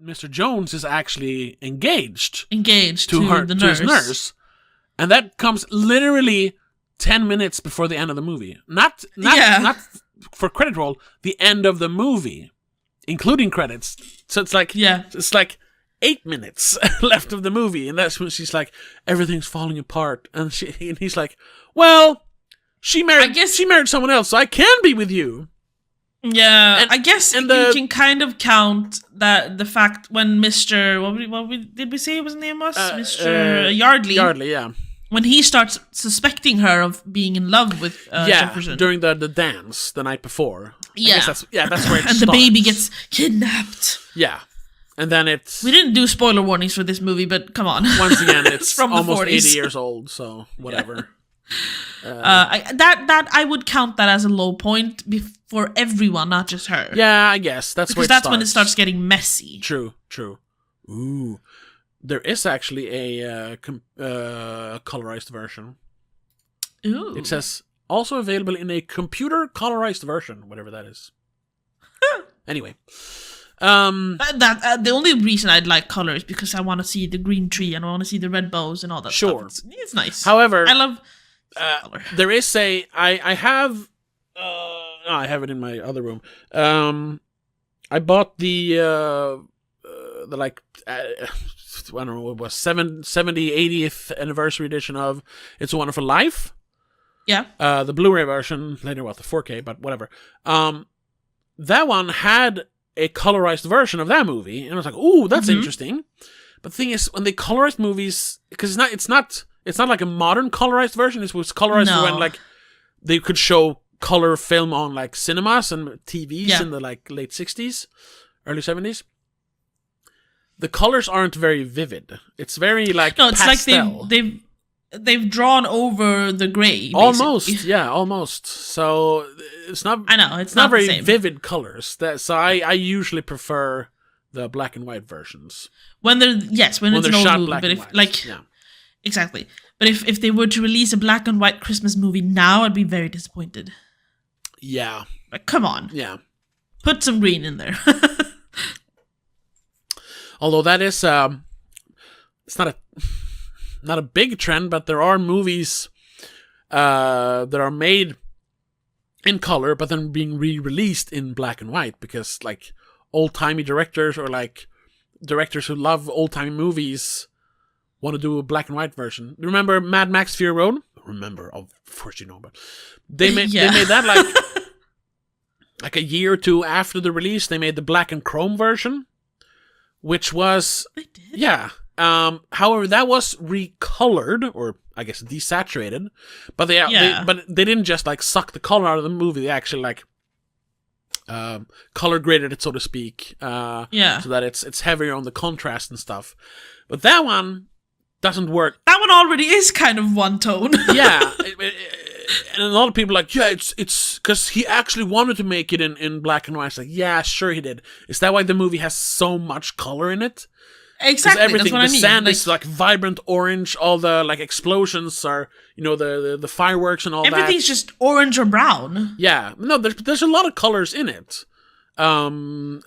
Mr. Jones is actually engaged to his nurse, and that comes literally 10 minutes before the end of the movie. Not for credit roll, the end of the movie, including credits. So it's like 8 minutes left of the movie, and that's when she's like, everything's falling apart, and he's like, well, she married someone else, so I can be with you. Yeah, I guess you can kind of count that the fact when Mr. What did we say his name was? Mr. Yardley. Yardley, yeah. When he starts suspecting her of being in love with Jefferson. During the dance the night before. Yeah. That's where it starts. And the baby gets kidnapped. Yeah. And then it's... We didn't do spoiler warnings for this movie, but come on. Once again, it's from almost the 40s. 80 years old, so whatever. I would count that as a low point for everyone, not just her. Yeah, I guess. Because that's when it starts getting messy. True. Ooh. There is actually a colorized version. Ooh. It says, also available in a computer colorized version, whatever that is. Anyway. The only reason I'd like color is because I want to see the green tree and I want to see the red bows and all that stuff. It's nice. However, I love color. There is I have I have it in my other room. I bought the like I don't know what it was 80th anniversary edition of It's a Wonderful Life. Yeah. The Blu-ray version later, the 4K, but whatever. That one had a colorized version of that movie, and I was like, "Ooh, that's interesting." But the thing is, when they colorized movies, because it's not like a modern colorized version. It was colorized when like they could show color film on like cinemas and TVs in the like late 60s, early 70s. The colors aren't very vivid. It's very like it's pastel. like they've drawn over the gray. Basically. Almost. So it's not. I know it's not very the same. vivid colors. So I usually prefer the black and white versions. When it's an old shot movie, black but and if white. exactly. But if they were to release a black and white Christmas movie now, I'd be very disappointed. Yeah. Like, come on. Yeah. Put some green in there. Although that is, it's not a big trend, but there are movies that are made in color, but then being re-released in black and white because, like, old-timey directors or like directors who love old-timey movies want to do a black and white version. Remember Mad Max Fury Road? Remember, of course you know, but they made that like a year or two after the release. They made the black and chrome version. Which was, they did? Yeah. However, that was recolored, or I guess desaturated, but they didn't just like suck the color out of the movie. They actually like color graded it, so to speak. So that it's heavier on the contrast and stuff. But that one doesn't work. That one already is kind of one tone. Yeah. And a lot of people are like, yeah, it's because he actually wanted to make it in black and white. It's like, yeah, sure he did. Is that why the movie has so much color in it? Exactly, everything, that's what I mean. The sand is like vibrant orange. All the like explosions are, the fireworks and all that. Everything's just orange or brown. Yeah, no, there's a lot of colors in it. A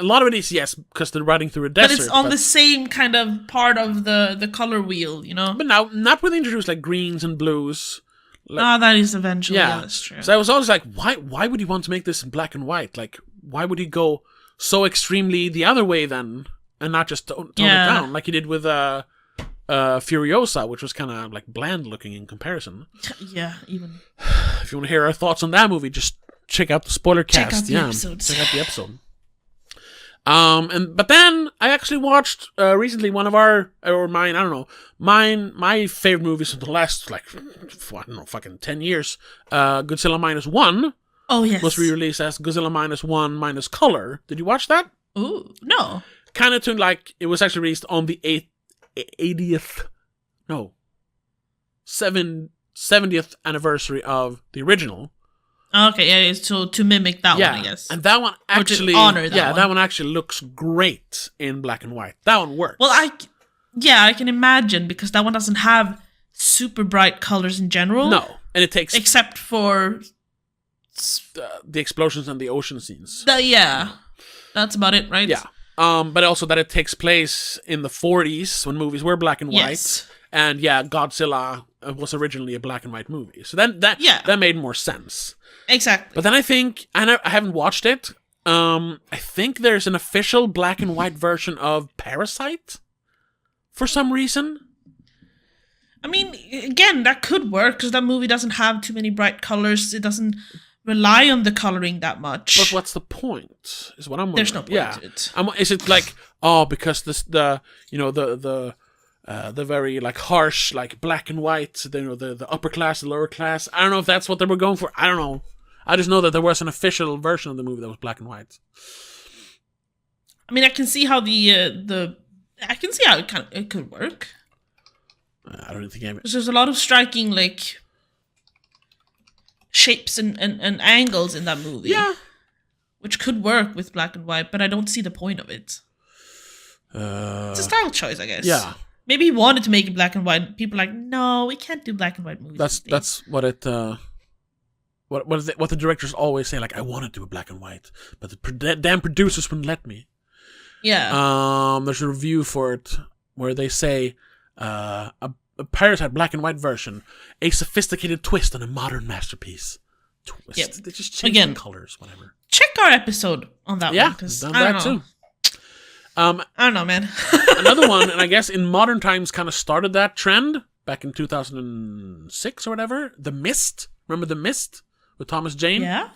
lot of it is because they're riding through a desert. But it's on the same kind of part of the color wheel, But now, not when they introduce like greens and blues. That is eventually. Yeah, that's true. So I was always like, why would he want to make this in black and white? Like, why would he go so extremely the other way then, and not just tone it down like he did with Furiosa, which was kind of like bland looking in comparison. Yeah, even. If you want to hear our thoughts on that movie, just check out the spoiler cast. Check out the episodes. Check out the episode. But then I actually watched recently one of my favorite movies of the last fucking 10 years. Godzilla -1. Oh yes, was re-released as Godzilla -1 minus color. Did you watch that? Ooh, no. Kind of to like it was actually released on the 70th anniversary of the original. Okay, yeah, so to mimic that one, I guess. And that one actually, honor that one. That one actually looks great in black and white. That one works. Well, I can imagine because that one doesn't have super bright colors in general. No, and it takes except for the explosions and the ocean scenes. That's about it, right? Yeah, But also that it takes place in the 40s when movies were black and white. Yes. And yeah, Godzilla was originally a black and white movie. So then that made more sense. Exactly. But then I think, I haven't watched it, I think there's an official black and white version of Parasite for some reason. I mean, again, that could work because that movie doesn't have too many bright colors. It doesn't rely on the coloring that much. But what's the point? Is what I'm wondering. There's no point to it. Is it like, because the very like harsh like black and white, the upper class, the lower class. I don't know if that's what they were going for. I don't know. I just know that there was an official version of the movie that was black and white. I mean, I can see how it could work. I don't think because there's a lot of striking like shapes and angles in that movie. Yeah, which could work with black and white, but I don't see the point of it. It's a style choice, I guess. Yeah. Maybe he wanted to make it black and white. People are like, no, we can't do black and white movies. That's what it. What the directors always say. Like, I want to do a black and white, but the damn producers wouldn't let me. Yeah. There's a review for it where they say, a Parasite black and white version, a sophisticated twist on a modern masterpiece. Twist. Yep. They just change the colors, whatever. Check our episode on that one. Yeah, done that too. I don't know, man. Another one, and I guess in modern times kind of started that trend back in 2006 or whatever. The Mist. Remember The Mist with Thomas Jane? Yeah.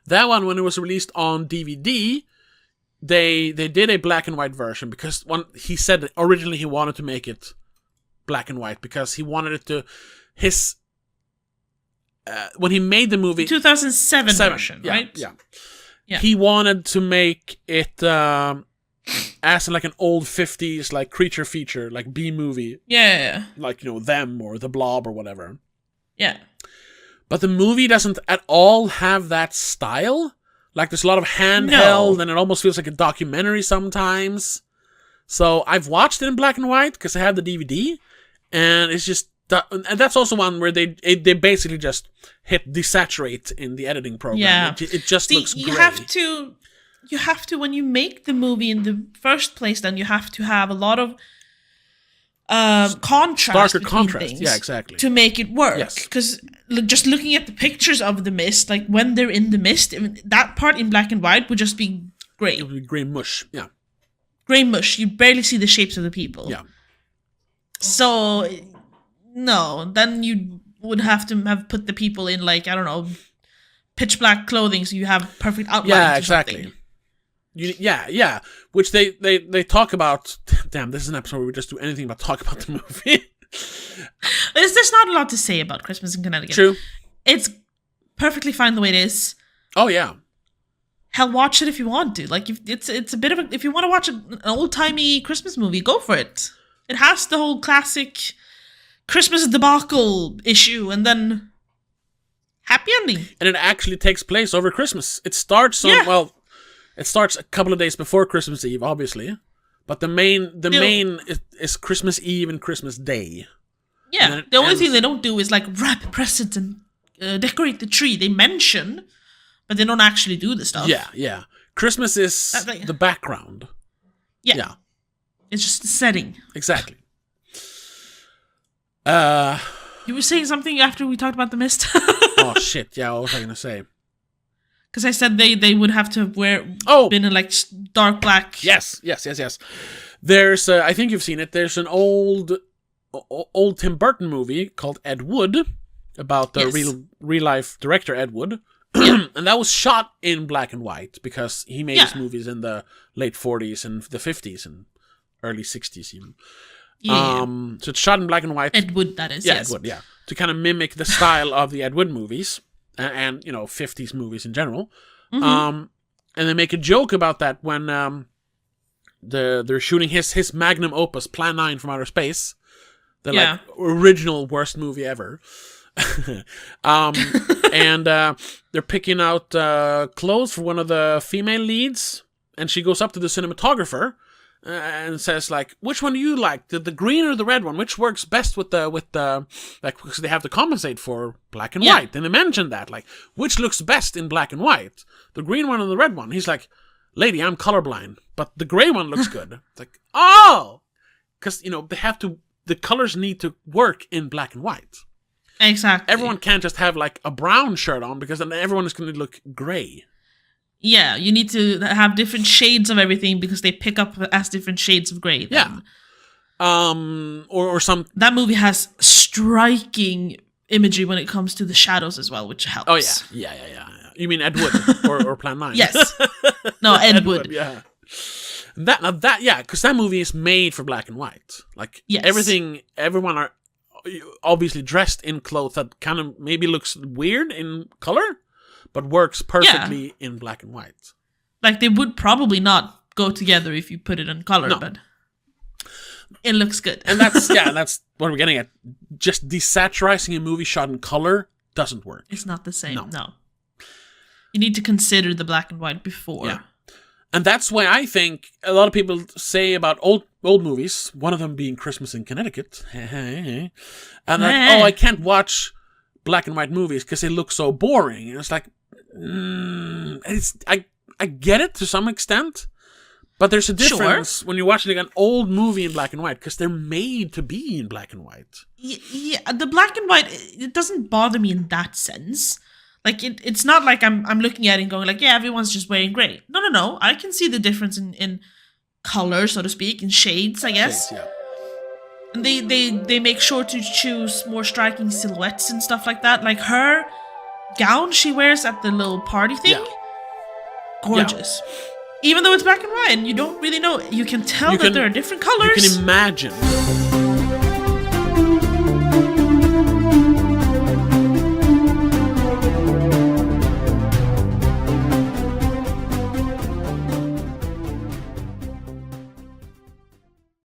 That one, when it was released on DVD, they did a black and white version because he said that originally he wanted to make it black and white because he wanted it to when he made the movie 2007 version, right? Yeah. He wanted to make it as like an old 50s like creature feature, like B movie. Yeah. Like, Them or The Blob or whatever. Yeah. But the movie doesn't at all have that style. Like, there's a lot of handheld, and it almost feels like a documentary sometimes. So I've watched it in black and white because I have the DVD, and it's just, and that's also one where they basically just hit desaturate in the editing program. Yeah, it just looks great. You have to when you make the movie in the first place, then you have to have a lot of contrast, starker contrast, things, yeah, exactly, to make it work. Yes, because just looking at the pictures of the mist, like when they're in the mist, that part in black and white would just be gray. It would be gray mush, yeah. Gray mush. You barely see the shapes of the people. Yeah. So, no, then you would have to have put the people in, like, I don't know, pitch black clothing so you have perfect outlines. Yeah, exactly. Yeah. Which they talk about. Damn, this is an episode where we just do anything but talk about the movie. There's not a lot to say about Christmas in Connecticut. True. It's perfectly fine the way it is. Oh, yeah. Hell, watch it if you want to. Like, it's a bit of a... If you want to watch an old-timey Christmas movie, go for it. It has the whole classic Christmas debacle issue, and then happy ending. And it actually takes place over Christmas. It starts it starts a couple of days before Christmas Eve, obviously. But the main is Christmas Eve and Christmas Day. Yeah, the only thing they don't do is, like, wrap presents and decorate the tree. They mention, but they don't actually do the stuff. Yeah. Christmas is the background. Yeah. It's just the setting. Exactly. You were saying something after we talked about the mist? Oh, shit. Yeah, what was I going to say? Because I said they would have to been in, like, dark black. Yes. There's, I think you've seen it, there's an old Tim Burton movie called Ed Wood, about the real life director Ed Wood. And that was shot in black and white because he made his movies in the late 40s and the 50s and early 60s even. Yeah. So it's shot in black and white. Ed Wood, that is. Yeah, yes. Ed Wood, yeah. To kind of mimic the style of the Ed Wood movies and 50s movies in general. Mm-hmm. And they make a joke about that when they're shooting his magnum opus, Plan 9 from Outer Space. The like original worst movie ever. And they're picking out clothes for one of the female leads, and she goes up to the cinematographer and says, like, which one do you like, the green or the red one? Which works best with the like, because they have to compensate for black and white. And they mentioned that, like, which looks best in black and white, the green one or the red one? He's like, lady, I'm colorblind, but the gray one looks good. It's like, oh! Because, the colors need to work in black and white. Exactly. Everyone can't just have like a brown shirt on, because then everyone is going to look gray. Yeah, you need to have different shades of everything because they pick up as different shades of gray. Then. Yeah. Or some... That movie has striking imagery when it comes to the shadows as well, which helps. Oh, yeah. You mean Ed Wood or Plan 9? Yes. No, Ed Wood. Yeah. Because that movie is made for black and white. Like, yes. Everyone are obviously dressed in clothes that kind of maybe looks weird in color, but works perfectly in black and white. Like, they would probably not go together if you put it in color, but it looks good. And that's what we're getting at. Just desaturizing a movie shot in color doesn't work. It's not the same, no. You need to consider the black and white before. Yeah. And that's why I think a lot of people say about old movies, one of them being Christmas in Connecticut, and I can't watch black and white movies because they look so boring. And it's like, I get it to some extent, but there's a difference when you're watching an old movie in black and white because they're made to be in black and white. Yeah, the black and white, it doesn't bother me in that sense. Like, it's not like I'm looking at it and going like, yeah, everyone's just wearing gray. No. I can see the difference in color, so to speak, in shades, I guess. Shades, yeah. And they make sure to choose more striking silhouettes and stuff like that. Like her gown she wears at the little party thing, gorgeous. Yeah. Even though it's black and white and you don't really know, you can tell that there are different colors. You can imagine.